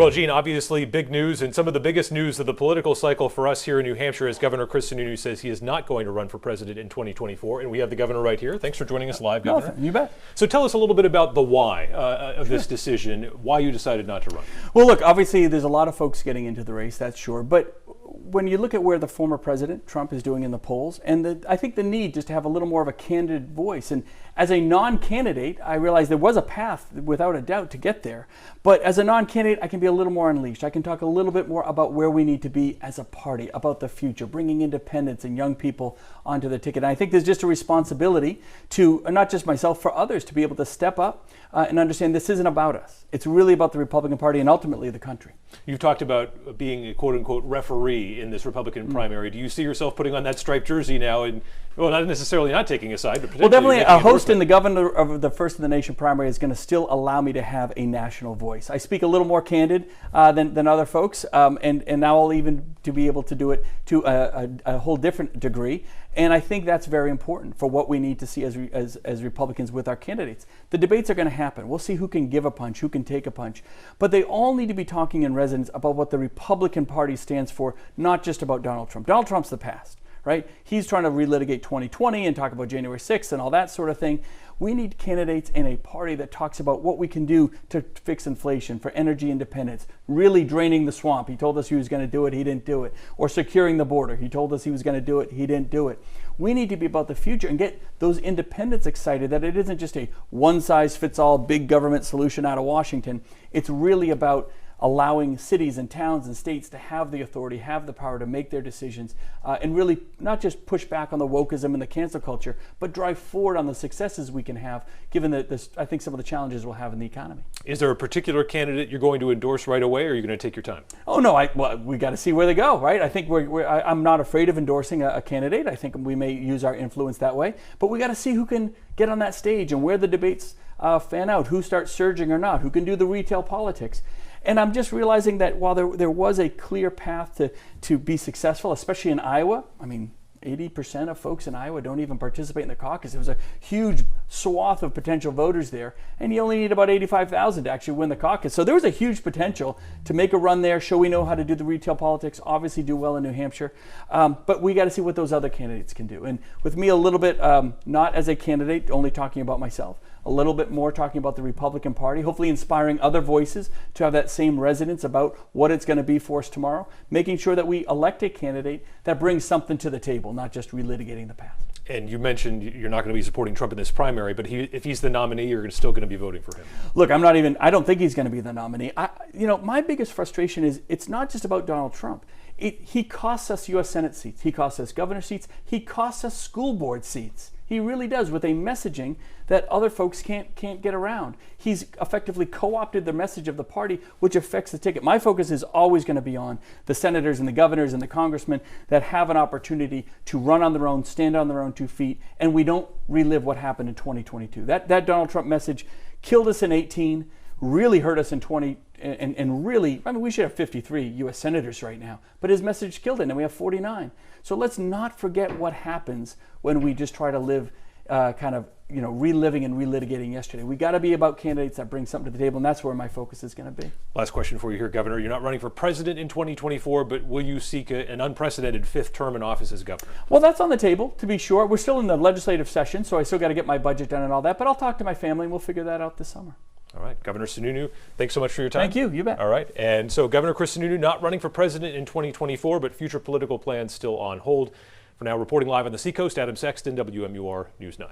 Well, Gene, obviously big news, and some of the biggest news of the political cycle for us here in New Hampshire is Governor Chris Sununu says he is not going to run for president in 2024, and we have the governor right here. Thanks for joining us live, Governor. You bet. So tell us a little bit about the why of this decision, why you decided not to run. Well, look, obviously there's a lot of folks getting into the race, that's sure, but when you look at where the former president, Trump, is doing in the polls, and I think the need just to have a little more of a candid voice. And as a non-candidate, I realized there was a path, without a doubt, to get there. But as a non-candidate, I can be a little more unleashed. I can talk a little bit more about where we need to be as a party, about the future, bringing independence and young people onto the ticket. And I think there's just a responsibility to, not just myself, for others, to be able to step up and understand this isn't about us. It's really about the Republican Party and ultimately the country. You've talked about being a quote-unquote referee in this Republican primary. Do you see yourself putting on that striped jersey now and, well, not necessarily not taking a side, but potentially definitely a host in the governor of the First in the Nation primary is going to still allow me to have a national voice. I speak a little more candid than other folks, and now I'll even to be able to do it to a whole different degree. And I think that's very important for what we need to see as Republicans with our candidates. The debates are going to happen. We'll see who can give a punch, who can take a punch. But they all need to be talking in resonance about what the Republican Party stands for, not just about Donald Trump. Donald Trump's the past, right? He's trying to relitigate 2020 and talk about January 6th and all that sort of thing. We need candidates in a party that talks about what we can do to fix inflation, for energy independence, really draining the swamp. He told us he was going to do it, he didn't do it. Or securing the border. He told us he was going to do it, he didn't do it. We need to be about the future and get those independents excited that it isn't just a one-size-fits-all big government solution out of Washington. It's really about allowing cities and towns and states to have the authority, have the power to make their decisions, and really not just push back on the wokeism and the cancel culture, but drive forward on the successes we can have, given that I think some of the challenges we'll have in the economy. Is there a particular candidate you're going to endorse right away, or are you going to take your time? Oh no, well, we got to see where they go, right? I think I'm not afraid of endorsing a candidate. I think we may use our influence that way, but we got to see who can get on that stage and where the debates fan out, who starts surging or not, who can do the retail politics. And I'm just realizing that while there was a clear path to be successful, especially in Iowa, I mean, 80% of folks in Iowa don't even participate in the caucus. There was a huge swath of potential voters there, and you only need about 85,000 to actually win the caucus. So there was a huge potential to make a run there, show we know how to do the retail politics, obviously do well in New Hampshire, but we got to see what those other candidates can do. And with me a little bit, not as a candidate, only talking about myself, a little bit more talking about the Republican Party, hopefully inspiring other voices to have that same resonance about what it's going to be for us tomorrow, making sure that we elect a candidate that brings something to the table, not just relitigating the past. And you mentioned you're not going to be supporting Trump in this primary, but if he's the nominee, you're still going to be voting for him. Look, I don't think he's going to be the nominee. My biggest frustration is it's not just about Donald Trump. He costs us U.S. Senate seats. He costs us governor seats. He costs us school board seats. He really does, with a messaging that other folks can't get around. He's effectively co-opted the message of the party, which affects the ticket. My focus is always going to be on the senators and the governors and the congressmen that have an opportunity to run on their own, stand on their own 2 feet, and we don't relive what happened in 2022. That Donald Trump message killed us in 18, really hurt us in 20, and really, I mean, we should have 53 U.S. senators right now, but his message killed it, and we have 49. So let's not forget what happens when we just try to live reliving and relitigating yesterday. We got to be about candidates that bring something to the table, and that's where my focus is going to be. Last question for you here, Governor. You're not running for president in 2024, but will you seek an unprecedented 5th term in office as governor? Well, that's on the table, to be sure. We're still in the legislative session, so I still got to get my budget done and all that, but I'll talk to my family, and we'll figure that out this summer. All right, Governor Sununu, thanks so much for your time. Thank you, you bet. All right, and so Governor Chris Sununu not running for president in 2024, but future political plans still on hold. For now, reporting live on the Seacoast, Adam Sexton, WMUR News 9.